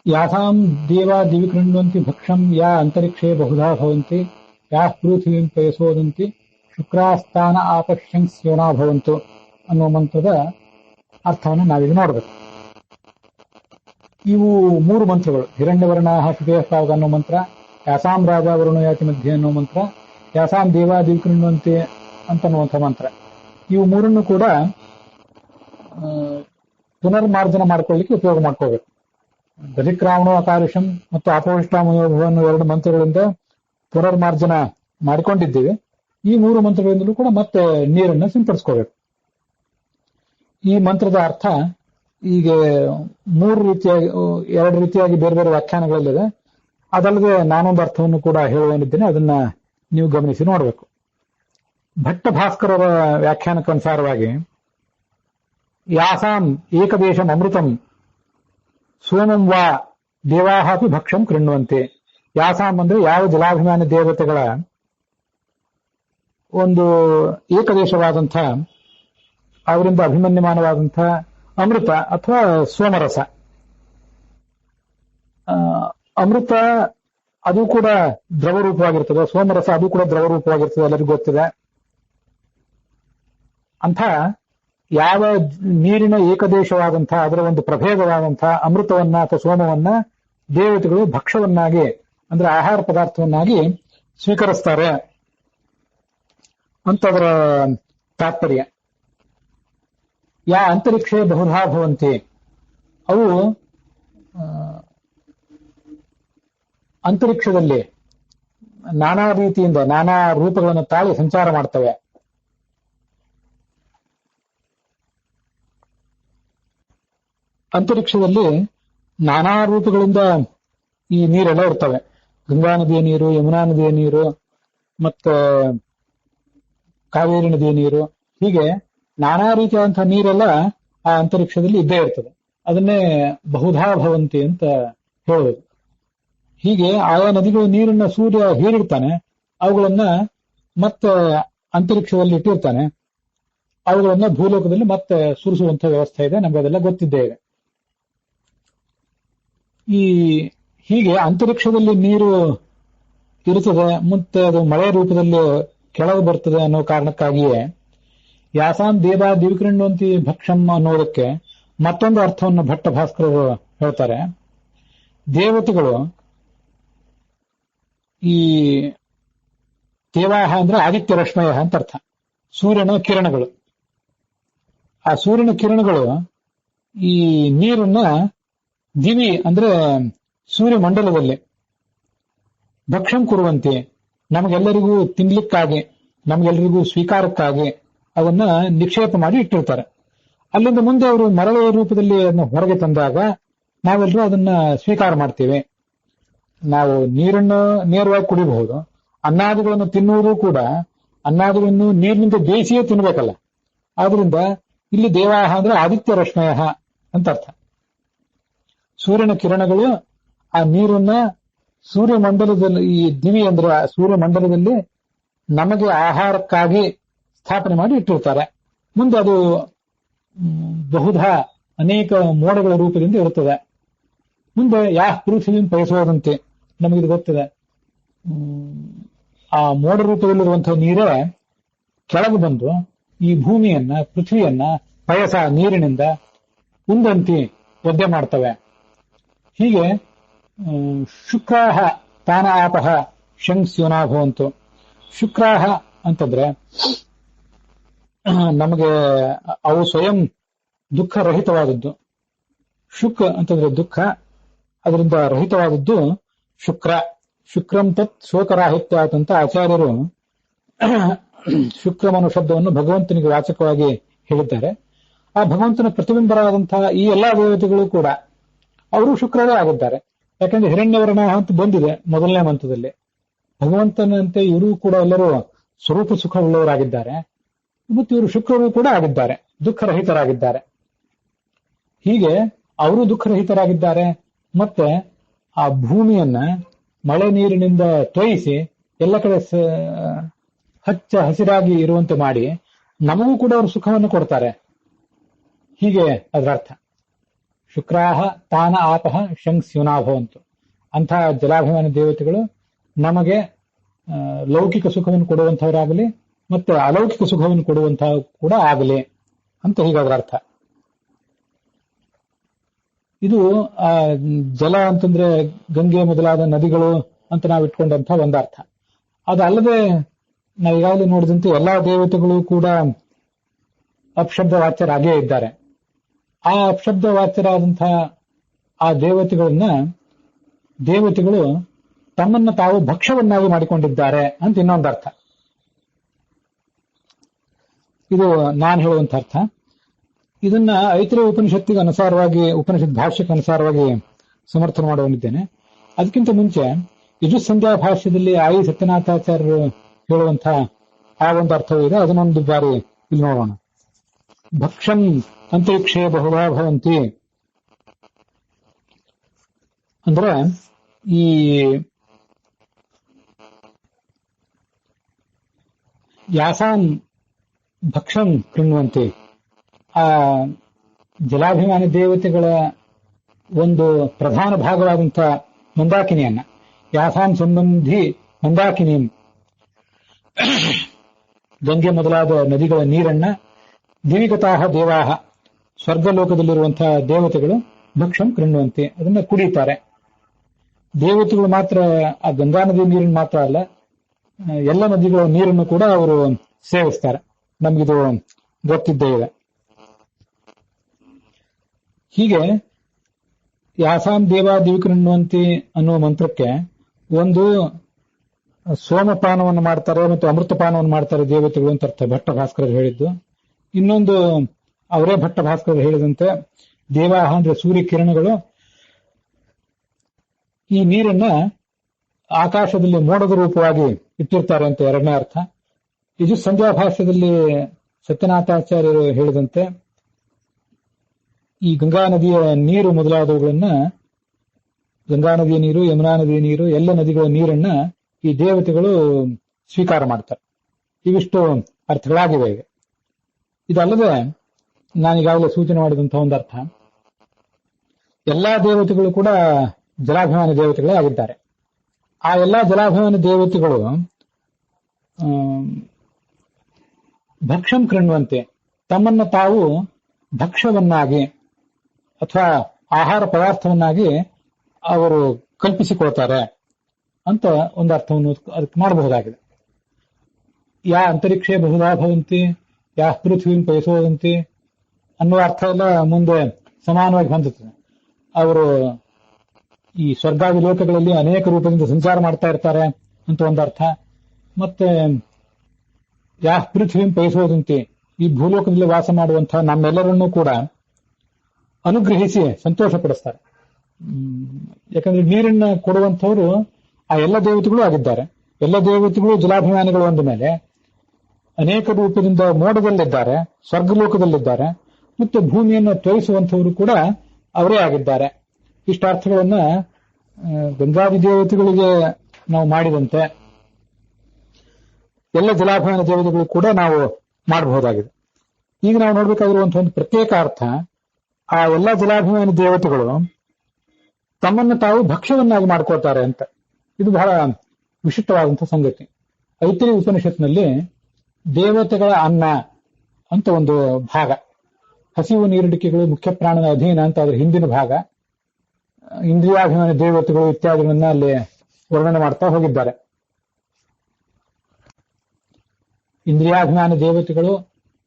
ಯಾಸಾಂ ದೇವಾ ದಿವಿ ಕೃಣ್ವಂತಿ ಭಕ್ಷಂ ಯಾ ಅಂತರಿಕ್ಷೇ ಬಹುಧಾ ಭವಂತಿ ಯಾ ಪೃಥಿವೀಂ ಪಯಸೋದಂತಿ ಶುಕ್ರಾಸ್ಥಾನ ಆಪಶ್ಯಂಸ್ಯೋನಾ ಭವಂತು ಅನ್ನುವ ಮಂತ್ರದ ಅರ್ಥವನ್ನು ನಾವೀಗ ನೋಡಬೇಕು. ಇವು ಮೂರು ಮಂತ್ರಗಳು, ಹಿರಣ್ಯವರ್ಣಾಹ ಶುಭೇಸ್ತಾವಕ ಅನ್ನೋ ಮಂತ್ರ, ಯಾಸಾಂ ರಾಜ ವರುಣ ಯಾತಿ ಮಧ್ಯೆ ಅನ್ನೋ ಮಂತ್ರ, ಯಾಸಾಂ ದೇವಾ ದಿವಿ ಕೃಣ್ವಂತಿ ಅಂತನ್ನುವಂಥ ಮಂತ್ರ. ಇವು ಮೂರನ್ನು ಕೂಡ ಪುನರ್ಮಾರ್ಜನ ಮಾಡ್ಕೊಳ್ಳಿಕ್ಕೆ ಉಪಯೋಗ ಮಾಡ್ಕೋಬೇಕು. ದಧಿಕ್ರಾವಣ ಅಕಾರುಷಂ ಮತ್ತು ಅಪವಿಷ್ಟಾಮಯೋಭವ ಅನ್ನೋ ಎರಡು ಮಂತ್ರಗಳಿಂದ ಪುನರ್ಮಾರ್ಜನ ಮಾಡಿಕೊಂಡಿದ್ದೇವೆ. ಈ ಮೂರು ಮಂತ್ರಗಳಿಂದಲೂ ಕೂಡ ಮತ್ತೆ ನೀರನ್ನು ಸಿಂಪಡಿಸ್ಕೋಬೇಕು. ಈ ಮಂತ್ರದ ಅರ್ಥ ಈಗ ಎರಡು ರೀತಿಯಾಗಿ ಬೇರೆ ಬೇರೆ ವ್ಯಾಖ್ಯಾನಗಳಲ್ಲಿದೆ. ಅದಲ್ಲದೆ ನಾನೊಂದು ಅರ್ಥವನ್ನು ಕೂಡ ಹೇಳುವನಿದ್ದೇನೆ, ಅದನ್ನ ನೀವು ಗಮನಿಸಿ ನೋಡಬೇಕು. ಭಟ್ಟ ಭಾಸ್ಕರರ ವ್ಯಾಖ್ಯಾನಕ್ಕನುಸಾರವಾಗಿ ಯಾಸಾಂ ಏಕದೇಶಂ ಅಮೃತಂ ಸೋಮಂ ವಾ ದೇವಾಹಾಪಿ ಭಕ್ಷಂ ಕೃಣ್ವಂತೆ. ಯಾಸಾಂ ಅಂದ್ರೆ ಯಾವ ಜಲಾಭಿಮಾನಿ ದೇವತೆಗಳ ಒಂದು ಏಕದೇಶವಾದಂಥ, ಅವರಿಂದ ಅಭಿಮನ್ಯಮಾನವಾದಂಥ ಅಮೃತ ಅಥವಾ ಸೋಮರಸ. ಅಮೃತ ಅದು ಕೂಡ ದ್ರವರೂಪವಾಗಿರ್ತದೆ, ಸೋಮರಸ ಅದು ಕೂಡ ದ್ರವರೂಪವಾಗಿರ್ತದೆ, ಎಲ್ಲರಿಗೂ ಗೊತ್ತಿದೆ. ಅಂಥ ಯಾವ ನೀರಿನ ಏಕದೇಶವಾದಂತಹ, ಅದರ ಒಂದು ಪ್ರಭೇದವಾದಂತಹ ಅಮೃತವನ್ನ ಅಥವಾ ಸೋಮವನ್ನ ದೇವತೆಗಳು ಭಕ್ಷವನ್ನಾಗಿ ಅಂದ್ರೆ ಆಹಾರ ಪದಾರ್ಥವನ್ನಾಗಿ ಸ್ವೀಕರಿಸ್ತಾರೆ ಅಂತದರ ತಾತ್ಪರ್ಯ. ಯಾ ಅಂತರಿಕ್ಷೇ ಬಹುಧಾ ಭವಂತಿ, ಅವು ಅಂತರಿಕ್ಷದಲ್ಲಿ ನಾನಾ ರೀತಿಯಿಂದ ನಾನಾ ರೂಪಗಳನ್ನು ತಾಳಿ ಸಂಚಾರ ಮಾಡ್ತವೆ. ಅಂತರಿಕ್ಷದಲ್ಲಿ ನಾನಾ ರೂಪಗಳಿಂದ ಈ ನೀರೆಲ್ಲ ಇರ್ತವೆ. ಗಂಗಾ ನದಿಯ ನೀರು, ಯಮುನಾ ನದಿಯ ನೀರು, ಮತ್ತೆ ಕಾವೇರಿ ನದಿಯ ನೀರು, ಹೀಗೆ ನಾನಾ ರೀತಿಯಾದಂತಹ ನೀರೆಲ್ಲ ಆ ಅಂತರಿಕ್ಷದಲ್ಲಿ ಇದ್ದೇ ಇರ್ತದೆ. ಅದನ್ನೇ ಬಹುಧಾ ಭವಂತಿ ಅಂತ ಹೇಳುವುದು. ಹೀಗೆ ಆಯಾ ನದಿಗಳ ನೀರನ್ನ ಸೂರ್ಯ ಹೀರಿಡ್ತಾನೆ, ಅವುಗಳನ್ನ ಮತ್ತೆ ಅಂತರಿಕ್ಷದಲ್ಲಿ ಇಟ್ಟಿರ್ತಾನೆ, ಅವುಗಳನ್ನ ಭೂಲೋಕದಲ್ಲಿ ಮತ್ತೆ ಸುರಿಸುವಂತಹ ವ್ಯವಸ್ಥೆ ಇದೆ, ನಮ್ಗೆ ಅದೆಲ್ಲ ಗೊತ್ತಿದ್ದೇ ಇದೆ. ಹೀಗೆ ಅಂತರಿಕ್ಷದಲ್ಲಿ ನೀರು ಇರುತ್ತದೆ, ಮತ್ತೆ ಅದು ಮಳೆ ರೂಪದಲ್ಲಿ ಕೆಳಗೆ ಬರ್ತದೆ ಅನ್ನೋ ಕಾರಣಕ್ಕಾಗಿಯೇ ಯಾಸಾಂ ದೇವಾ ದಿವಿಕೃಣ್ವಂತಿ ಭಕ್ಷಂ ಅನ್ನೋದಕ್ಕೆ ಮತ್ತೊಂದು ಅರ್ಥವನ್ನು ಭಟ್ಟ ಭಾಸ್ಕರರು ಹೇಳ್ತಾರೆ. ದೇವತೆಗಳು ಈ ದೇವಾಹ ಅಂದ್ರೆ ಆದಿತ್ಯ ರಶ್ಮಯ ಅಂತ ಅರ್ಥ, ಸೂರ್ಯನ ಕಿರಣಗಳು. ಆ ಸೂರ್ಯನ ಕಿರಣಗಳು ಈ ನೀರನ್ನ ದಿವಿ ಅಂದ್ರೆ ಸೂರ್ಯಮಂಡಲದಲ್ಲಿ ಭಕ್ಷಂ ಕುರುವಂತೆ ನಮಗೆಲ್ಲರಿಗೂ ತಿನ್ಲಿಕ್ಕಾಗಿ, ನಮಗೆಲ್ಲರಿಗೂ ಸ್ವೀಕಾರಕ್ಕಾಗಿ ಅದನ್ನ ನಿಕ್ಷೇಪ ಮಾಡಿ ಇಟ್ಟಿರ್ತಾರೆ. ಅಲ್ಲಿಂದ ಮುಂದೆ ಅವರು ಮರಳುವ ರೂಪದಲ್ಲಿ ಅದನ್ನು ಹೊರಗೆ ತಂದಾಗ ನಾವೆಲ್ಲರೂ ಅದನ್ನ ಸ್ವೀಕಾರ ಮಾಡ್ತೀವಿ. ನಾವು ನೀರನ್ನು ನೇರವಾಗಿ ಕುಡಿಬಹುದು, ಅನ್ನಾದಿಗಳನ್ನು ತಿನ್ನುವುದು ಕೂಡ ಅನ್ನಾದಿಗಳನ್ನು ನೀರಿನಿಂದ ಬೇಯಿಸಿಯೇ ತಿನ್ಬೇಕಲ್ಲ. ಆದ್ರಿಂದ ಇಲ್ಲಿ ದೇವಾಹ ಅಂದ್ರೆ ಆದಿತ್ಯ ರಶ್ಮಯ ಅಂತ ಅರ್ಥ. ಸೂರ್ಯನ ಕಿರಣಗಳು ಆ ನೀರನ್ನ ಸೂರ್ಯಮಂಡಲದಲ್ಲಿ, ಈ ದಿವಿ ಅಂದ್ರೆ ಸೂರ್ಯಮಂಡಲದಲ್ಲಿ ನಮಗೆ ಆಹಾರಕ್ಕಾಗಿ ಸ್ಥಾಪನೆ ಮಾಡಿ ಇಟ್ಟಿರ್ತಾರೆ. ಮುಂದೆ ಅದು ಬಹುಧಾ ಅನೇಕ ಮೋಡಗಳ ರೂಪದಿಂದ ಇರುತ್ತದೆ. ಮುಂದೆ ಯಾ ಪೃಥ್ವಿಂ ಪಯಸೋದಂತೆ, ನಮಗಿದು ಗೊತ್ತಿದೆ. ಆ ಮೋಡ ರೂಪದಲ್ಲಿರುವಂತಹ ನೀರೇ ಕೆಳಗೆ ಬಂದು ಈ ಭೂಮಿಯನ್ನ, ಪೃಥ್ವಿಯನ್ನ ಪಯಸ ನೀರಿನಿಂದ ಉಂದಂತಿ ಒದ್ದೆ ಮಾಡ್ತವೆ. ಹೀಗೆ ಶುಕ್ರಾಹ ತಾನ ಆಪಹ ಶಂಸ್ಯೋನಾ ಭವಂತು. ಶುಕ್ರಾಹ ಅಂತಂದ್ರೆ ನಮಗೆ ಅವು ಸ್ವಯಂ ದುಃಖ ರಹಿತವಾದದ್ದು. ಶುಕ್ ಅಂತಂದ್ರೆ ದುಃಖ, ಅದರಿಂದ ರಹಿತವಾದದ್ದು ಶುಕ್ರ. ಶುಕ್ರಂ ತತ್ ಶೋಕರಾಹಿತ್ಯ ಅಂತ ಆಚಾರ್ಯರು ಶುಕ್ರಮನು ಶಬ್ದವನ್ನು ಭಗವಂತನಿಗೆ ವಾಚಕವಾಗಿ ಹೇಳಿದ್ದಾರೆ. ಆ ಭಗವಂತನ ಪ್ರತಿಬಿಂಬರಾದಂತಹ ಈ ಎಲ್ಲಾ ದೇವತೆಗಳು ಕೂಡ ಅವರು ಶುಕ್ರರೇ ಆಗಿದ್ದಾರೆ. ಯಾಕಂದ್ರೆ ಹಿರಣ್ಯವರ್ಣ ಅಂತ ಬಂದಿದೆ ಮೊದಲನೇ ಮಂತ್ರದಲ್ಲಿ. ಭಗವಂತನಂತೆ ಇವರು ಕೂಡ ಎಲ್ಲರೂ ಸ್ವರೂಪ ಸುಖವುಳ್ಳವರಾಗಿದ್ದಾರೆ, ಮತ್ತು ಇವರು ಶುಕ್ರರು ಕೂಡ ಆಗಿದ್ದಾರೆ, ದುಃಖರಹಿತರಾಗಿದ್ದಾರೆ. ಹೀಗೆ ಅವರು ದುಃಖರಹಿತರಾಗಿದ್ದಾರೆ. ಮತ್ತೆ ಆ ಭೂಮಿಯನ್ನ ಮಳೆ ನೀರಿನಿಂದ ತೊಯಿಸಿ ಎಲ್ಲ ಕಡೆ ಹಚ್ಚ ಹಸಿರಾಗಿ ಇರುವಂತೆ ಮಾಡಿ ನಮಗೂ ಕೂಡ ಅವರು ಸುಖವನ್ನು ಕೊಡ್ತಾರೆ. ಹೀಗೆ ಅದರ ಅರ್ಥ. ಶುಕ್ರಾಹ ತಾನ ಆಪಹ ಶಂಸ್ಯುನಾ ಭವಂತು. ಅಂತಹ ಜಲಾಭಿಮಾನಿ ದೇವತೆಗಳು ನಮಗೆ ಲೌಕಿಕ ಸುಖವನ್ನು ಕೊಡುವಂತಹವರಾಗಲಿ ಮತ್ತೆ ಅಲೌಕಿಕ ಸುಖವನ್ನು ಕೊಡುವಂತಹ ಕೂಡ ಆಗಲಿ ಅಂತ ಹೀಗಾದ್ರ ಅರ್ಥ. ಇದು ಜಲ ಅಂತಂದ್ರೆ ಗಂಗೆ ಮೊದಲಾದ ನದಿಗಳು ಅಂತ ನಾವು ಇಟ್ಕೊಂಡಂತಹ ಒಂದರ್ಥ. ಅದಲ್ಲದೆ ನಾವು ಈಗಾಗಲೇ ನೋಡಿದಂತೆ ಎಲ್ಲಾ ದೇವತೆಗಳು ಕೂಡ ಅಪಶಬ್ದ ವಾಚ್ಯರಾಗೇ ಇದ್ದಾರೆ. ಆ ಅಪಶಬ್ದ ವಾಚ್ಯರಾದಂತಹ ಆ ದೇವತೆಗಳು ತಮ್ಮನ್ನ ತಾವು ಭಕ್ಷ್ಯವನ್ನಾಗಿ ಮಾಡಿಕೊಂಡಿದ್ದಾರೆ ಅಂತ ಇನ್ನೊಂದರ್ಥ. ಇದು ನಾನು ಹೇಳುವಂತ ಅರ್ಥ. ಇದನ್ನ ಐತರೇಯ ಉಪನಿಷತ್ತಿಗೆ ಅನುಸಾರವಾಗಿ, ಉಪನಿಷತ್ ಭಾಷ್ಯಕ್ಕೆ ಅನುಸಾರವಾಗಿ ಸಮರ್ಥನೆ ಮಾಡುವಂತಿದ್ದೇನೆ. ಅದಕ್ಕಿಂತ ಮುಂಚೆ ಯಜುಸ್ಸಂಧ್ಯಾ ಭಾಷ್ಯದಲ್ಲಿ ಆಯಿ ಸತ್ಯನಾಥಾಚಾರ್ಯರು ಹೇಳುವಂತಹ ಆ ಒಂದು ಅರ್ಥವೂ ಇದೆ. ಅದನ್ನೊಂದು ಬಾರಿ ಇಲ್ಲಿ ನೋಡೋಣ. ಭಕ್ಷಂ ಅಂತರಿಕ್ಷೇ ಬಹುಧಾ ಭವಂತಿ ಅಂದ್ರೆ ಈ ಯಾಸಾಂ ಭಕ್ಷಂ ಕೃಣ್ವಂತಿ, ಆ ಜಲಾಭಿಮಾನಿ ದೇವತೆಗಳ ಒಂದು ಪ್ರಧಾನ ಭಾಗವಾದಂತಹ ಮಂದಾಕಿನಿಯನ್ನ, ಯಾಸಾಂ ಸಂಬಂಧಿ ಮಂದಾಕಿನಿ, ಗಂಗೆ ಮೊದಲಾದ ನದಿಗಳ ನೀರನ್ನ ದಿವಿಗತಾಹ ದೇವಾಹ, ಸ್ವರ್ಗಲೋಕದಲ್ಲಿರುವಂತಹ ದೇವತೆಗಳು ಭಕ್ಷಂ ಕೃಣ್ವಂತಿ, ಅದನ್ನ ಕುಡಿಯುತ್ತಾರೆ. ದೇವತೆಗಳು ಮಾತ್ರ ಆ ಗಂಗಾ ನದಿ ನೀರನ್ನು ಮಾತ್ರ ಅಲ್ಲ, ಎಲ್ಲ ನದಿಗಳ ನೀರನ್ನು ಕೂಡ ಅವರು ಸೇವಿಸ್ತಾರೆ. ನಮಗಿದು ಗೊತ್ತಿದ್ದೇ ಇದೆ. ಹೀಗೆ ಯಾಸಾಂ ದೇವಾ ದಿವಿಕೃಣ್ವಂತಿ ಅನ್ನುವ ಮಂತ್ರಕ್ಕೆ ಒಂದು ಸೋಮಪಾನವನ್ನು ಮಾಡ್ತಾರೆ ಮತ್ತು ಅಮೃತಪಾನವನ್ನು ಮಾಡ್ತಾರೆ ದೇವತೆಗಳು ಅಂತ ಅರ್ಥ, ಭಟ್ಟ ಭಾಸ್ಕರರು ಹೇಳಿದ್ದು. ಇನ್ನೊಂದು ಅವರೇ ಭಟ್ಟ ಭಾಸ್ಕರರು ಹೇಳಿದಂತೆ ದೇವಾಹ ಅಂದ್ರೆ ಸೂರ್ಯ ಕಿರಣಗಳು ಈ ನೀರನ್ನ ಆಕಾಶದಲ್ಲಿ ಮೋಡದ ರೂಪವಾಗಿ ಇಟ್ಟಿರ್ತಾರೆ ಅಂತ ಎರಡನೇ ಅರ್ಥ. ಇದು ಸಂಧ್ಯಾ ಭಾಷ್ಯದಲ್ಲಿ ಸತ್ಯನಾಥಾಚಾರ್ಯರು ಹೇಳಿದಂತೆ ಈ ಗಂಗಾ ನದಿಯ ನೀರು ಮೊದಲಾದವುಗಳನ್ನ, ಗಂಗಾ ನದಿಯ ನೀರು, ಯಮುನಾ ನದಿಯ ನೀರು, ಎಲ್ಲ ನದಿಗಳ ನೀರನ್ನ ಈ ದೇವತೆಗಳು ಸ್ವೀಕಾರ ಮಾಡ್ತಾರೆ. ಇವಿಷ್ಟು ಅರ್ಥಗಳಾಗಿವೆ ಈಗ. ಇದಲ್ಲದೆ ನಾನೀಗಾಗಲೇ ಸೂಚನೆ ಮಾಡಿದಂತಹ ಒಂದು ಅರ್ಥ, ಎಲ್ಲಾ ದೇವತೆಗಳು ಕೂಡ ಜಲಾಭಿಮಾನಿ ದೇವತೆಗಳೇ ಆಗಿದ್ದಾರೆ. ಆ ಎಲ್ಲಾ ಜಲಾಭಿಮಾನಿ ದೇವತೆಗಳು ಭಕ್ಷಂ ಕೃಣ್ವಂತೆ, ತಮ್ಮನ್ನ ತಾವು ಭಕ್ಷ್ಯವನ್ನಾಗಿ ಅಥವಾ ಆಹಾರ ಪದಾರ್ಥವನ್ನಾಗಿ ಅವರು ಕಲ್ಪಿಸಿಕೊಳ್ತಾರೆ ಅಂತ ಒಂದು ಅರ್ಥವನ್ನು ಅದಕ್ಕೆ ಮಾಡಬಹುದಾಗಿದೆ. ಯಾ ಅಂತರಿಕ್ಷೇ ಬಹುಧಾ ಭವಂತಿ, ಯಾ ಪೃಥ್ವೀಂ ಪಯಸೋದಂತಿ ಅನ್ನುವ ಅರ್ಥ ಎಲ್ಲ ಮುಂದೆ ಸಮಾನವಾಗಿ ಹೊಂದುತ್ತದೆ. ಅವರು ಈ ಸ್ವರ್ಗಾದಿ ಲೋಕಗಳಲ್ಲಿ ಅನೇಕ ರೂಪದಿಂದ ಸಂಚಾರ ಮಾಡ್ತಾ ಇರ್ತಾರೆ ಅಂತ ಒಂದು ಅರ್ಥ. ಮತ್ತೆ ಯಾ ಪೃಥ್ವೀಂ ಪಯಸೋದಂತಿ, ಈ ಭೂಲೋಕದಲ್ಲಿ ವಾಸ ಮಾಡುವಂತಹ ನಮ್ಮೆಲ್ಲರನ್ನೂ ಕೂಡ ಅನುಗ್ರಹಿಸಿ ಸಂತೋಷ ಪಡಿಸ್ತಾರೆ. ಯಾಕಂದ್ರೆ ನೀರನ್ನ ಕೊಡುವಂಥವ್ರು ಆ ಎಲ್ಲ ದೇವತೆಗಳು ಆಗಿದ್ದಾರೆ. ಎಲ್ಲ ದೇವತೆಗಳು ಜಲಾಭಿಮಾನಿಗಳು ಅಂದ ಮೇಲೆ ಅನೇಕ ರೂಪದಿಂದ ಮೋಡದಲ್ಲಿದ್ದಾರೆ, ಸ್ವರ್ಗಲೋಕದಲ್ಲಿದ್ದಾರೆ, ಮತ್ತು ಭೂಮಿಯನ್ನು ತೋರಿಸುವಂಥವರು ಕೂಡ ಅವರೇ ಆಗಿದ್ದಾರೆ. ಇಷ್ಟ ಅರ್ಥಗಳನ್ನ ಗಂಗಾದಿ ದೇವತೆಗಳಿಗೆ ನಾವು ಮಾಡಿದಂತೆ ಎಲ್ಲ ಜಲಾಭಿಮಾನ ದೇವತೆಗಳು ಕೂಡ ನಾವು ಮಾಡಬಹುದಾಗಿದೆ. ಈಗ ನಾವು ನೋಡ್ಬೇಕಾಗಿರುವಂತಹ ಒಂದು ಪ್ರತ್ಯೇಕ ಅರ್ಥ, ಆ ಎಲ್ಲ ಜಲಾಭಿಮಾನಿ ದೇವತೆಗಳು ತಮ್ಮನ್ನು ತಾವು ಭಕ್ಷ್ಯವನ್ನಾಗಿ ಮಾಡ್ಕೊಳ್ತಾರೆ ಅಂತ. ಇದು ಬಹಳ ವಿಶಿಷ್ಟವಾದಂತಹ ಸಂಗತಿ. ಐತರೇಯ ಉಪನಿಷತ್ನಲ್ಲಿ ದೇವತೆಗಳ ಅನ್ನ ಅಂತ ಒಂದು ಭಾಗ, ಹಸಿವು ನೀರಿಡಿಕೆಗಳು ಮುಖ್ಯ ಪ್ರಾಣನ ಅಧೀನ ಅಂತ ಅದರ ಹಿಂದಿನ ಭಾಗ, ಇಂದ್ರಿಯಾಭಿಮಾನಿ ದೇವತೆಗಳು ಇತ್ಯಾದಿಗಳನ್ನ ಅಲ್ಲಿ ವರ್ಣನೆ ಮಾಡ್ತಾ ಹೋಗಿದ್ದಾರೆ. ಇಂದ್ರಿಯಾಭಿಮಾನಿ ದೇವತೆಗಳು,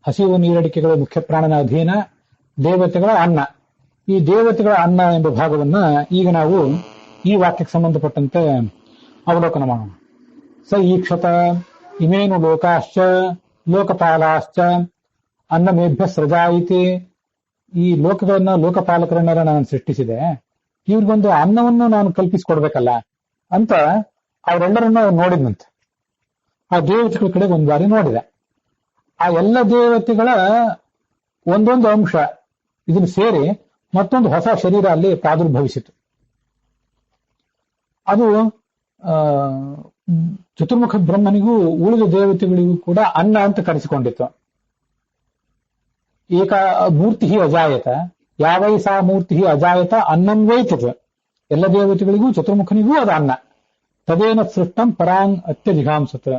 ಹಸಿವು ನೀರಡಿಕೆಗಳು ಮುಖ್ಯ ಪ್ರಾಣನ ಅಧೀನ, ದೇವತೆಗಳ ಅನ್ನ. ಈ ದೇವತೆಗಳ ಅನ್ನ ಎಂಬ ಭಾಗವನ್ನ ಈಗ ನಾವು ಈ ವಾಕ್ಯಕ್ಕೆ ಸಂಬಂಧಪಟ್ಟಂತೆ ಅವಲೋಕನ ಮಾಡೋಣ. ಸ ಈಕ್ಷತ ಇಮೇನು ಲೋಕಾಶ್ಚ ಲೋಕಪಾಲಾಶ್ಚ ಅನ್ನಮೇಭ್ಯ ಸೃಜಾಯಿತಿ. ಈ ಲೋಕಗಳನ್ನ, ಲೋಕಪಾಲಕರನ್ನ ನಾನು ಸೃಷ್ಟಿಸಿದೆ, ಇವ್ರಿಗೊಂದು ಅನ್ನವನ್ನು ನಾನು ಕಲ್ಪಿಸಿಕೊಡ್ಬೇಕಲ್ಲ ಅಂತ ಅವರೆಲ್ಲರನ್ನ ನೋಡಿದ್ನಂತೆ. ಆ ದೇವತೆಗಳ ಕಡೆ ಒಂದು ಬಾರಿ ನೋಡಿದೆ. ಆ ಎಲ್ಲ ದೇವತೆಗಳ ಒಂದೊಂದು ಅಂಶ ಇದನ್ನು ಸೇರಿ ಮತ್ತೊಂದು ಹೊಸ ಶರೀರ ಅಲ್ಲಿ ಪ್ರಾದುರ್ಭವಿಸಿತು. ಅದು ಚತುರ್ಮುಖ ಬ್ರಹ್ಮನಿಗೂ ಉಳಿದ ದೇವತೆಗಳಿಗೂ ಕೂಡ ಅನ್ನ ಅಂತ ಕರೆಸಿಕೊಂಡಿತ್ತು. ಏಕ ಮೂರ್ತಿ ಅಜಾಯತ, ಯಾವೈ ಸಾ ಮೂರ್ತಿ ಅಜಾಯತ ಅನ್ನಂ ವೈತತ್, ಎಲ್ಲ ದೇವತೆಗಳಿಗೂ ಚತುರ್ಮುಖನಿಗೂ ಅದು ಅನ್ನ. ತದೇನ ಸೃಷ್ಟಂ ಪರಾಂಗ್ ಅತ್ಯಧಿಗಾಂಸತ್.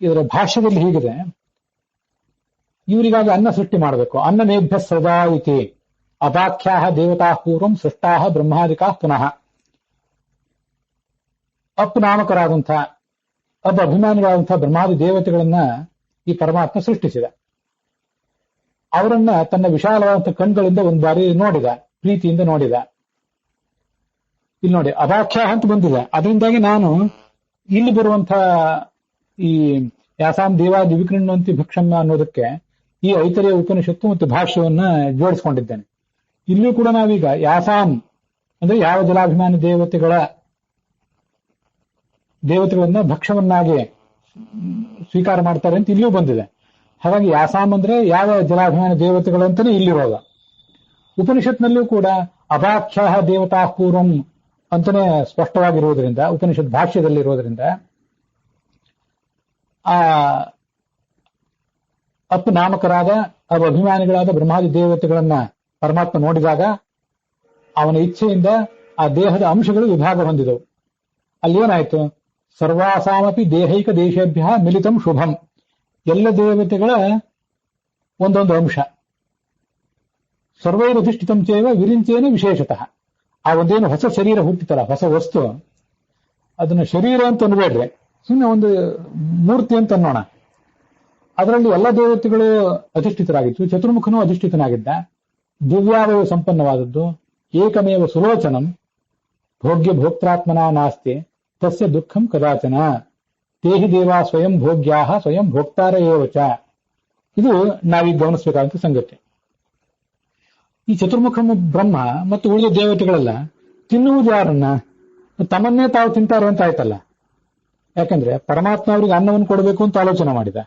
ಇದರ ಭಾಷ್ಯದಲ್ಲಿ ಹೀಗಿದೆ, ಇವರಿಗಾಗಿ ಅನ್ನ ಸೃಷ್ಟಿ ಮಾಡಬೇಕು. ಅನ್ನಮೇಭ್ಯ ಸದಾ ಇತಿ ಅಪಾಖ್ಯಾ ದೇವತಾ ಪೂರ್ವಂ ಸೃಷ್ಟಾ ಬ್ರಹ್ಮಾದಿಕಾ ಪುನಃ. ನಾಮಕರಾದಂಥ ಅಭಿಮಾನಿಗಳಾದಂತಹ ಬ್ರಹ್ಮಾದಿ ದೇವತೆಗಳನ್ನ ಈ ಪರಮಾತ್ಮ ಸೃಷ್ಟಿಸಿದ. ಅವರನ್ನ ತನ್ನ ವಿಶಾಲವಾದಂತಹ ಕಣ್ಗಳಿಂದ ಒಂದು ಬಾರಿ ನೋಡಿದ, ಪ್ರೀತಿಯಿಂದ ನೋಡಿದ. ಇಲ್ಲಿ ನೋಡಿ ಅಭಾಖ್ಯ ಅಂತ ಬಂದಿದೆ. ಅದರಿಂದಾಗಿ ನಾನು ಇಲ್ಲಿ ಬರುವಂತಹ ಈ ಯಾಸಾಂ ದೇವಾದಿ ವಿಕೃಣ್ಣಂತಿ ಭಕ್ಷಮ್ಮ ಅನ್ನೋದಕ್ಕೆ ಈ ಐತರೇಯ ಉಪನಿಷತ್ತು ಮತ್ತು ಭಾಷ್ಯವನ್ನ ಜೋಡಿಸಿಕೊಂಡಿದ್ದೇನೆ. ಇಲ್ಲಿಯೂ ಕೂಡ ನಾವೀಗ ಯಾಸಾಂ ಅಂದ್ರೆ ಯಾವ ಜಲಾಭಿಮಾನಿ ದೇವತೆಗಳನ್ನ ಭಕ್ಷ್ಯವನ್ನಾಗಿ ಸ್ವೀಕಾರ ಮಾಡ್ತಾರೆ ಅಂತ ಇಲ್ಲಿಯೂ ಬಂದಿದೆ. ಹಾಗಾಗಿ ಯಾಸಾಂ ಅಂದ್ರೆ ಯಾವ ಜಲಾಭಿಮಾನಿ ದೇವತೆಗಳಂತಾನೆ ಇಲ್ಲಿರೋದು. ಉಪನಿಷತ್ನಲ್ಲಿಯೂ ಕೂಡ ಅಭಾಖ್ಯ ದೇವತಾ ಪೂರ್ವಂ ಅಂತಾನೆ ಸ್ಪಷ್ಟವಾಗಿರುವುದರಿಂದ, ಉಪನಿಷತ್ ಭಾಷ್ಯದಲ್ಲಿರೋದ್ರಿಂದ ಆ ನಾಮಕರಾದ ಅಭಿಮಾನಿಗಳಾದ ಬ್ರಹ್ಮಾದಿ ದೇವತೆಗಳನ್ನ ಪರಮಾತ್ಮ ನೋಡಿದಾಗ ಅವನ ಇಚ್ಛೆಯಿಂದ ಆ ದೇಹದ ಅಂಶಗಳು ವಿಭಾಗ ಹೊಂದಿದವು. ಅಲ್ಲಿ ಏನಾಯ್ತು, ಸರ್ವಾಸಾಮಪಿ ದೇಹೈಕ ದೇಶೇಭ್ಯ ಮಿಲಿತಂ ಶುಭಂ. ಎಲ್ಲ ದೇವತೆಗಳ ಒಂದೊಂದು ಅಂಶ. ಸರ್ವೈರಧಿಷ್ಠಿತಂ ಚೇವ ವಿರಿಂಚೇನ ವಿಶೇಷತಃ. ಆ ಒಂದೇನು ಹೊಸ ಶರೀರ ಹುಟ್ಟಿತಲ್ಲ, ಹೊಸ ವಸ್ತು, ಅದನ್ನ ಶರೀರ ಅಂತ ಅನ್ಬೇಡ್ರೆ, ಸುಮ್ಮನೆ ಒಂದು ಮೂರ್ತಿ ಅಂತ ಅನ್ನೋಣ. ಅದರಲ್ಲಿ ಎಲ್ಲ ದೇವತೆಗಳು ಅಧಿಷ್ಠಿತರಾಗಿತ್ತು. ಚತುರ್ಮುಖನೂ ಅಧಿಷ್ಠಿತನಾಗಿದ್ದ. ದಿವ್ಯಾವಯವ ಸಂಪನ್ನವಾದದ್ದು. ಏಕಮೇವ ಸುಲೋಚನಂ ಭೋಗ್ಯ ಭೋಕ್ತಾತ್ಮನ ನಾಸ್ತಿ ತಸ್ಯ ದುಃಖಂ ಕದಾಚನ. ತೇಹಿ ದೇವಾ ಸ್ವಯಂ ಭೋಗ್ಯಾ ಸ್ವಯಂ ಭೋಕ್ತಾರ ಏವಚ. ಇದು ನಾವೀಗ ಗಮನಿಸಬೇಕಾದಂತ ಸಂಗತಿ. ಈ ಚತುರ್ಮುಖ ಬ್ರಹ್ಮ ಮತ್ತು ಉಳಿದ ದೇವತೆಗಳೆಲ್ಲ ತಿನ್ನುವುದು ಯಾರನ್ನ? ತಮ್ಮನ್ನೇ ತಾವು ತಿಂತಾರೆ ಅಂತ ಆಯ್ತಲ್ಲ. ಯಾಕಂದ್ರೆ ಪರಮಾತ್ಮ ಅವರಿಗೆ ಅನ್ನವನ್ನು ಕೊಡಬೇಕು ಅಂತ ಆಲೋಚನೆ ಮಾಡಿದ.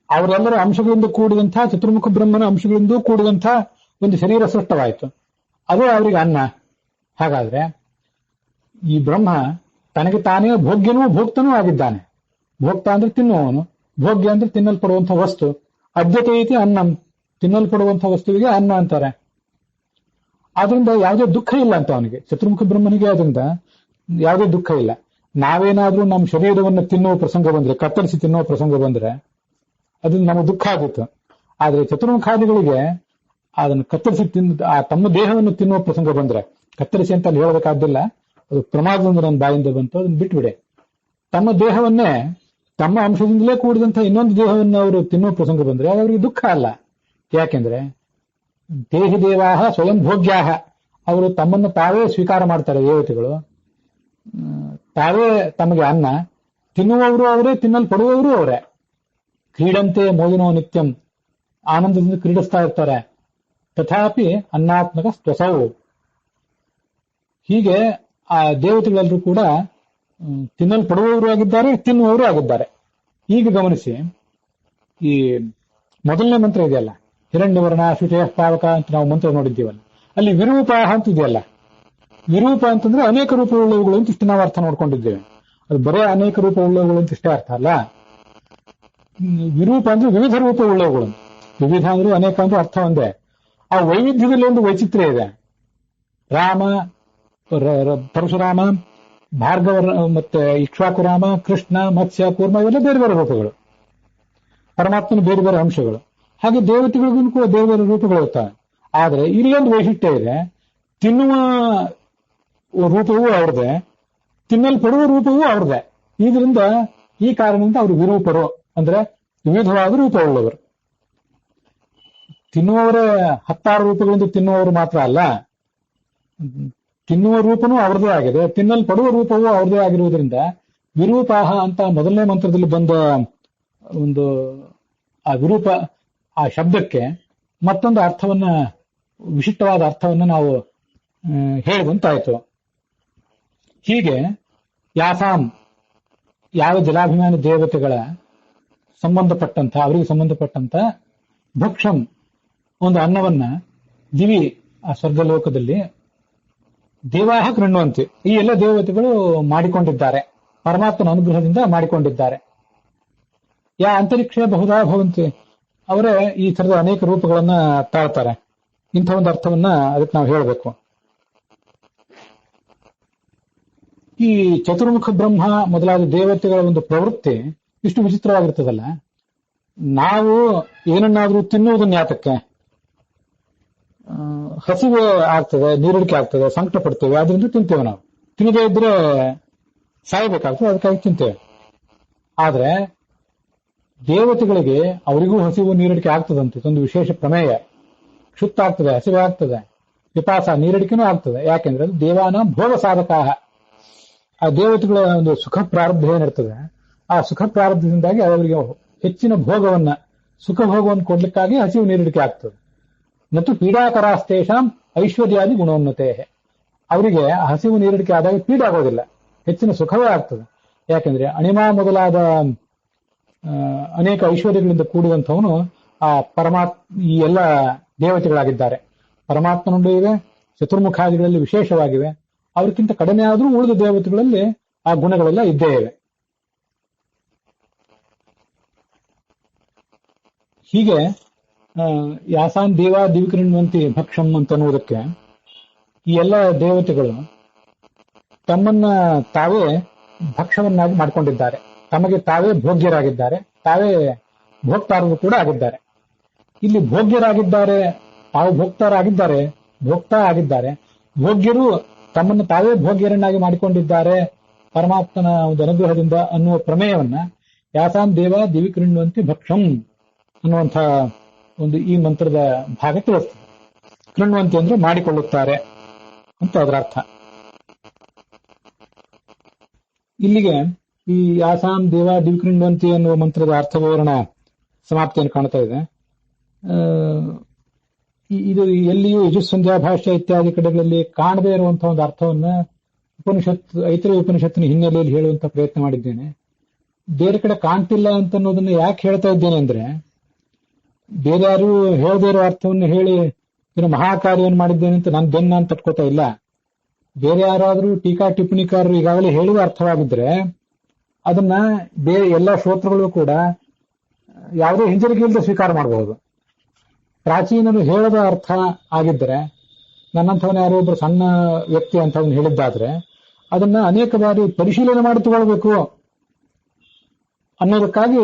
ಅವರೆಲ್ಲರ ಅಂಶಗಳಿಂದ ಕೂಡಿದಂತಹ ಚತುರ್ಮುಖ ಬ್ರಹ್ಮನ ಅಂಶಗಳಿಂದ ಕೂಡಿದಂತಹ ಒಂದು ಶರೀರ ಸೃಷ್ಟವಾಯಿತು. ಅದೇ ಅವರಿಗೆ ಅನ್ನ. ಹಾಗಾದ್ರೆ ಈ ಬ್ರಹ್ಮ ತನಗೆ ತಾನೇ ಭೋಗ್ಯನೂ ಭೋಕ್ತನೂ ಆಗಿದ್ದಾನೆ. ಭೋಕ್ತ ಅಂದ್ರೆ ತಿನ್ನುವವನು, ಭೋಗ್ಯ ಅಂದ್ರೆ ತಿನ್ನಲ್ಪಡುವಂತಹ ವಸ್ತು. ಅದ್ಯತೆ ಐತಿ ಅನ್ನಂ, ತಿನ್ನಲ್ಪಡುವಂತಹ ವಸ್ತುವಿಗೆ ಅನ್ನ ಅಂತಾರೆ. ಆದ್ರಿಂದ ಯಾವುದೇ ದುಃಖ ಇಲ್ಲ ಅಂತ ಅವನಿಗೆ, ಚತುರ್ಮುಖ ಬ್ರಹ್ಮನಿಗೆ ಅದರಿಂದ ಯಾವುದೇ ದುಃಖ ಇಲ್ಲ. ನಾವೇನಾದ್ರೂ ನಮ್ಮ ಶರೀರವನ್ನು ತಿನ್ನುವ ಪ್ರಸಂಗ ಬಂದ್ರೆ, ಕತ್ತರಿಸಿ ತಿನ್ನುವ ಪ್ರಸಂಗ ಬಂದ್ರೆ ಅದರಿಂದ ನಮಗೆ ದುಃಖ ಆಗುತ್ತೆ. ಆದ್ರೆ ಚತುರ್ಮುಖಾದಿಗಳಿಗೆ ಅದನ್ನು ಕತ್ತರಿಸಿ ತಮ್ಮ ದೇಹವನ್ನು ತಿನ್ನುವ ಪ್ರಸಂಗ ಬಂದ್ರೆ, ಕತ್ತರಿಸಿ ಅಂತ ಅಲ್ಲಿ ಹೇಳಬೇಕಾದ್ದಿಲ್ಲ, ಅದು ಪ್ರಮಾದದಿಂದ ನನ್ನ ಬಾಯಿಂದ ಬಂತು, ಅದನ್ನು ಬಿಟ್ಬಿಡೆ. ತಮ್ಮ ದೇಹವನ್ನೇ ತಮ್ಮ ಅಂಶದಿಂದಲೇ ಕೂಡಿದಂತಹ ಇನ್ನೊಂದು ದೇಹವನ್ನು ಅವರು ತಿನ್ನುವ ಪ್ರಸಂಗ ಬಂದ್ರೆ ಅದು ಅವರಿಗೆ ದುಃಖ ಅಲ್ಲ. ಯಾಕೆಂದ್ರೆ ದೇಹಿ ದೇವಾಹ ಸ್ವಯಂ ಭೋಗ್ಯಾಹ, ಅವರು ತಮ್ಮನ್ನು ತಾವೇ ಸ್ವೀಕಾರ ಮಾಡ್ತಾರೆ ದೇವತೆಗಳು. ತಾವೇ ತಮಗೆ ಅನ್ನ, ತಿನ್ನುವವರು ಅವರೇ, ತಿನ್ನಲ್ಪಡುವವರು ಅವರೇ. ಕ್ರೀಡಂತೆ ಮೋದಿನೋ ನಿತ್ಯಂ, ಆನಂದದಿಂದ ಕ್ರೀಡಿಸ್ತಾ ಇರ್ತಾರೆ. ತಥಾಪಿ ಅನ್ನಾತ್ಮಕ ಸ್ವಸವು. ಹೀಗೆ ಆ ದೇವತೆಗಳೆಲ್ಲರೂ ಕೂಡ ತಿನ್ನಲ್ಪಡುವವರು ಆಗಿದ್ದಾರೆ, ತಿನ್ನುವವರು ಆಗಿದ್ದಾರೆ. ಈಗ ಗಮನಿಸಿ, ಈ ಮೊದಲನೇ ಮಂತ್ರ ಇದೆಯಲ್ಲ, ಹಿರಣ್ಯವರ್ಣ ಶುಚಯ ಪಾವಕ ಅಂತ ನಾವು ಮಂತ್ರ ನೋಡಿದ್ದೀವಲ್ಲ, ಅಲ್ಲಿ ವಿರೂಪಾಹ ಅಂತ ಇದೆಯಲ್ಲ. ವಿರೂಪ ಅಂತಂದ್ರೆ ಅನೇಕ ರೂಪವುಳ್ಳವುಗಳು ಅಂತ ಇಷ್ಟು ನಾವು ಅರ್ಥ ನೋಡ್ಕೊಂಡಿದ್ದೇವೆ. ಅದು ಬರೇ ಅನೇಕ ರೂಪವುಳ್ಳವುಗಳು ಅಂತ ಇಷ್ಟೇ ಅರ್ಥ ಅಲ್ಲ. ವಿರೂಪ ಅಂದ್ರೆ ವಿವಿಧ ರೂಪವುಳ್ಳವುಗಳು. ವಿವಿಧ ಅಂದ್ರೆ ಅನೇಕ ಅಂದ್ರೆ ಅರ್ಥ ಒಂದೇ. ಆ ವೈವಿಧ್ಯದಲ್ಲಿ ಒಂದು ವೈಚಿತ್ರ್ಯ ಇದೆ. ರಾಮ, ಪರಶುರಾಮ, ಭಾರ್ಗವ, ಮತ್ತೆ ಇಕ್ಷ್ವಾಕುರಾಮ, ಕೃಷ್ಣ, ಮತ್ಸ್ಯ, ಕೂರ್ಮ, ಇವೆಲ್ಲ ಬೇರೆ ಬೇರೆ ರೂಪಗಳು. ಪರಮಾತ್ಮನ ಬೇರೆ ಬೇರೆ ಅಂಶಗಳು. ಹಾಗೆ ದೇವತೆಗಳಿಗೂ ಕೂಡ ಬೇರೆ ಬೇರೆ ರೂಪಗಳು ಇರ್ತವೆ. ಆದ್ರೆ ಇಲ್ಲೊಂದು ವೈಶಿಷ್ಟ್ಯ ಇದೆ. ತಿನ್ನುವ ರೂಪವೂ ಅವ್ರದೇ, ತಿನ್ನಲ್ಪಡುವ ರೂಪವೂ ಅವ್ರದೇ. ಇದರಿಂದ ಈ ಕಾರಣದಿಂದ ಅವರು ವಿರೂಪರು, ಅಂದ್ರೆ ವಿವಿಧವಾದ ರೂಪವುಳ್ಳವರು. ತಿನ್ನುವವರೇ 16 ರೂಪಗಳಿಂದ ತಿನ್ನುವವರು ಮಾತ್ರ ಅಲ್ಲ, ತಿನ್ನುವ ರೂಪನೂ ಅವ್ರದೇ ಆಗಿದೆ, ತಿನ್ನಲ್ಪಡುವ ರೂಪವೂ ಅವ್ರದೇ ಆಗಿರುವುದರಿಂದ ವಿರೂಪಾಹ ಅಂತ ಮೊದಲನೇ ಮಂತ್ರದಲ್ಲಿ ಬಂದ ಒಂದು ಆ ವಿರೂಪ ಆ ಶಬ್ದಕ್ಕೆ ಮತ್ತೊಂದು ಅರ್ಥವನ್ನ, ವಿಶಿಷ್ಟವಾದ ಅರ್ಥವನ್ನ ನಾವು ಹೇಳಿದಂತಾಯ್ತು. ಹೀಗೆ ಯಾಸಾಂ, ಯಾವ ಜಲಾಭಿಮಾನಿ ದೇವತೆಗಳ ಸಂಬಂಧಪಟ್ಟಂತ, ಅವರಿಗೆ ಸಂಬಂಧಪಟ್ಟಂತ ಭಕ್ಷಂ ಒಂದು ಅನ್ನವನ್ನ ದಿವಿ ಆ ಸ್ವರ್ಗಲೋಕದಲ್ಲಿ ದೇವಾಹ ಕೃಣ್ವಂತಿ, ಈ ಎಲ್ಲ ದೇವತೆಗಳು ಮಾಡಿಕೊಂಡಿದ್ದಾರೆ, ಪರಮಾತ್ಮನ ಅನುಗ್ರಹದಿಂದ ಮಾಡಿಕೊಂಡಿದ್ದಾರೆ. ಯಾ ಅಂತರಿಕ್ಷ ಬಹುಧಾ ಭವಂತಿ, ಅವರೇ ಈ ತರದ ಅನೇಕ ರೂಪಗಳನ್ನ ತಾಳ್ತಾರೆ. ಇಂಥ ಒಂದು ಅರ್ಥವನ್ನ ಅದಕ್ಕೆ ನಾವು ಹೇಳಬೇಕು. ಈ ಚತುರ್ಮುಖ ಬ್ರಹ್ಮ ಮೊದಲಾದ ದೇವತೆಗಳ ಒಂದು ಪ್ರವೃತ್ತಿ ಇಷ್ಟು ವಿಚಿತ್ರವಾಗಿರ್ತದಲ್ಲ. ನಾವು ಏನನ್ನಾದ್ರೂ ತಿನ್ನುವುದನ್ನ ಯಾತಕ್ಕೆ? ಹಸಿವೆ ಆಗ್ತದೆ, ನೀರಡಿಕೆ ಆಗ್ತದೆ, ಸಂಕಟ ಪಡ್ತೇವೆ, ಆದ್ರಿಂದ ತಿಂತೇವೆ. ನಾವು ತಿನ್ನದೇ ಇದ್ರೆ ಸಾಯಬೇಕಾಗ್ತದೆ, ಅದಕ್ಕಾಗಿ ತಿಂತೇವೆ. ಆದ್ರೆ ದೇವತೆಗಳಿಗೆ ಅವರಿಗೂ ಹಸಿವು ನೀರಡಿಕೆ ಆಗ್ತದಂತೆ. ಇದೊಂದು ವಿಶೇಷ ಪ್ರಮೇಯ. ಕ್ಷುತ್ತ ಆಗ್ತದೆ, ಹಸಿವೆ ಆಗ್ತದೆ, ವಿಪಾಸ ನೀರಡಿಕೆನೂ ಆಗ್ತದೆ. ಯಾಕೆಂದ್ರೆ ಅದು ದೇವಾನ ಭೋಗ ಸಾಧಕ. ಆ ದೇವತೆಗಳ ಒಂದು ಸುಖ ಪ್ರಾರಬ್ಧ ಏನಿರ್ತದೆ, ಆ ಸುಖ ಪ್ರಾರಬ್ಧದಿಂದಾಗಿ ಅವರಿಗೆ ಹೆಚ್ಚಿನ ಭೋಗವನ್ನ, ಸುಖ ಭೋಗವನ್ನು ಕೊಡ್ಲಿಕ್ಕಾಗಿ ಹಸಿವು ನೀರಡಿಕೆ ಆಗ್ತದೆ. ಮತ್ತು ಪೀಡಾಕರಾಸ್ತೇಷಾಂ ಐಶ್ವರ್ಯಾದಿ ಗುಣೋನ್ನತೆ. ಅವರಿಗೆ ಹಸಿವು ನೀರಡಿಕೆ ಆದಾಗ ಪೀಡೆ ಆಗೋದಿಲ್ಲ, ಹೆಚ್ಚಿನ ಸುಖವೇ ಆಗ್ತದೆ. ಯಾಕೆಂದ್ರೆ ಅಣಿಮ ಮೊದಲಾದ ಅನೇಕ ಐಶ್ವರ್ಯಗಳಿಂದ ಕೂಡಿದಂಥವನು ಆ ಈ ಎಲ್ಲ ದೇವತೆಗಳಾಗಿದ್ದಾರೆ. ಪರಮಾತ್ಮನುಂಡು ಇವೆ, ಚತುರ್ಮುಖಾದಿಗಳಲ್ಲಿ ವಿಶೇಷವಾಗಿವೆ. ಅವ್ರಿಗಿಂತ ಕಡಿಮೆ ಆದರೂ ಉಳಿದ ದೇವತೆಗಳಲ್ಲಿ ಆ ಗುಣಗಳೆಲ್ಲ ಇದ್ದೇ ಇವೆ. ಹೀಗೆ ಯಾಸಾನ್ ದೇವ ದಿವಿಕೃಣ್ವಂತಿ ಭಕ್ಷಂ ಅಂತ ಅನ್ನುವುದಕ್ಕೆ ಈ ಎಲ್ಲ ದೇವತೆಗಳು ತಮ್ಮನ್ನ ತಾವೇ ಭಕ್ಷವನ್ನಾಗಿ ಮಾಡಿಕೊಂಡಿದ್ದಾರೆ. ತಮಗೆ ತಾವೇ ಭೋಗ್ಯರಾಗಿದ್ದಾರೆ, ತಾವೇ ಭೋಕ್ತಾರರು ಕೂಡ ಆಗಿದ್ದಾರೆ. ಇಲ್ಲಿ ಭೋಗ್ಯರಾಗಿದ್ದಾರೆ, ತಾವು ಭೋಕ್ತಾರಾಗಿದ್ದಾರೆ, ಭೋಕ್ತಾ ಆಗಿದ್ದಾರೆ. ಭೋಗ್ಯರು ತಮ್ಮನ್ನು ತಾವೇ ಭೋಗ್ಯರನ್ನಾಗಿ ಮಾಡಿಕೊಂಡಿದ್ದಾರೆ ಪರಮಾತ್ಮನ ಒಂದು ಅನುಗ್ರಹದಿಂದ ಅನ್ನುವ ಪ್ರಮೇಯವನ್ನ ಯಾಸಾನ್ ದೇವ ದಿವಿಕೃಣ್ವಂತಿ ಭಕ್ಷಂ ಅನ್ನುವಂಥ ಒಂದು ಈ ಮಂತ್ರದ ಭಾಗ ತಿಳಿಸ್ತದೆ. ಕೃಣ್ವಂತಿ ಅಂದ್ರೆ ಮಾಡಿಕೊಳ್ಳುತ್ತಾರೆ ಅಂತ ಅದರ ಅರ್ಥ. ಇಲ್ಲಿಗೆ ಈ ಯಾಸಾಂ ದೇವ ದಿವಿಕೃಣ್ವಂತಿ ಅನ್ನುವ ಮಂತ್ರದ ಅರ್ಥ ವಿವರಣ ಸಮಾಪ್ತಿಯನ್ನು ಕಾಣ್ತಾ ಇದೆ. ಇದು ಎಲ್ಲಿಯೂ ಯಜುಸ್ಸಂಧ್ಯಾ ಭಾಷ್ಯ ಇತ್ಯಾದಿ ಕಡೆಗಳಲ್ಲಿ ಕಾಣದೇ ಇರುವಂತಹ ಒಂದು ಅರ್ಥವನ್ನ ಐತರೇಯ ಉಪನಿಷತ್ತಿನ ಹಿನ್ನೆಲೆಯಲ್ಲಿ ಹೇಳುವಂತ ಪ್ರಯತ್ನ ಮಾಡಿದ್ದೇನೆ. ಬೇರೆ ಕಡೆ ಕಾಣ್ತಿಲ್ಲ ಅಂತ ಅನ್ನೋದನ್ನ ಯಾಕೆ ಹೇಳ್ತಾ ಇದ್ದೇನೆ ಅಂದ್ರೆ, ಬೇರೆ ಯಾರು ಹೇಳದೇ ಇರೋ ಅರ್ಥವನ್ನು ಹೇಳಿ ಏನೋ ಮಹಾಕಾರ್ಯವನ್ನು ಮಾಡಿದ್ದೇನೆ ಅಂತ ನಾನು ಬೆನ್ನ ಅಂತ ತಟ್ಕೋತಾ ಇಲ್ಲ. ಬೇರೆ ಯಾರಾದ್ರೂ ಟೀಕಾ ಟಿಪ್ಪಣಿಕಾರರು ಈಗಾಗಲೇ ಹೇಳಿದ ಅರ್ಥವಾಗಿದ್ರೆ ಅದನ್ನ ಬೇರೆ ಎಲ್ಲ ಶ್ರೋತೃಗಳು ಕೂಡ ಯಾವುದೇ ಹಿಂಜರಿಕೆ ಇಲ್ಲದೆ ಸ್ವೀಕಾರ ಮಾಡಬಹುದು. ಪ್ರಾಚೀನರು ಹೇಳದ ಅರ್ಥ ಆಗಿದ್ರೆ, ನನ್ನಂಥವನ್ನ ಯಾರೋ ಒಬ್ರು ಸಣ್ಣ ವ್ಯಕ್ತಿ ಅಂತವನ್ನ ಹೇಳಿದ್ದಾದ್ರೆ ಅದನ್ನ ಅನೇಕ ಬಾರಿ ಪರಿಶೀಲನೆ ಮಾಡಿ ತಗೊಳ್ಬೇಕು ಅನ್ನೋದಕ್ಕಾಗಿ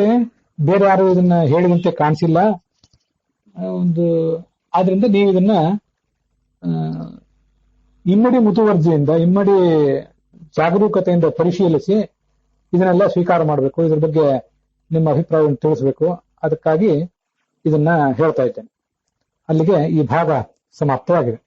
ಬೇರೆ ಯಾರು ಇದನ್ನ ಹೇಳಿದಂತೆ ಕಾಣಿಸಿಲ್ಲ. ಆದ್ರಿಂದ ನೀವು ಇದನ್ನ ಇಮ್ಮಡಿ ಮುತುವರ್ಜಿಯಿಂದ, ಇಮ್ಮಡಿ ಜಾಗರೂಕತೆಯಿಂದ ಪರಿಶೀಲಿಸಿ ಇದನ್ನೆಲ್ಲ ಸ್ವೀಕಾರ ಮಾಡಬೇಕು. ಇದ್ರ ಬಗ್ಗೆ ನಿಮ್ಮ ಅಭಿಪ್ರಾಯವನ್ನು ತಿಳಿಸಬೇಕು. ಅದಕ್ಕಾಗಿ ಇದನ್ನ ಹೇಳ್ತಾ ಇದ್ದೇನೆ. ಅಲ್ಲಿಗೆ ಈ ಭಾಗ ಸಮಾಪ್ತವಾಗಿದೆ.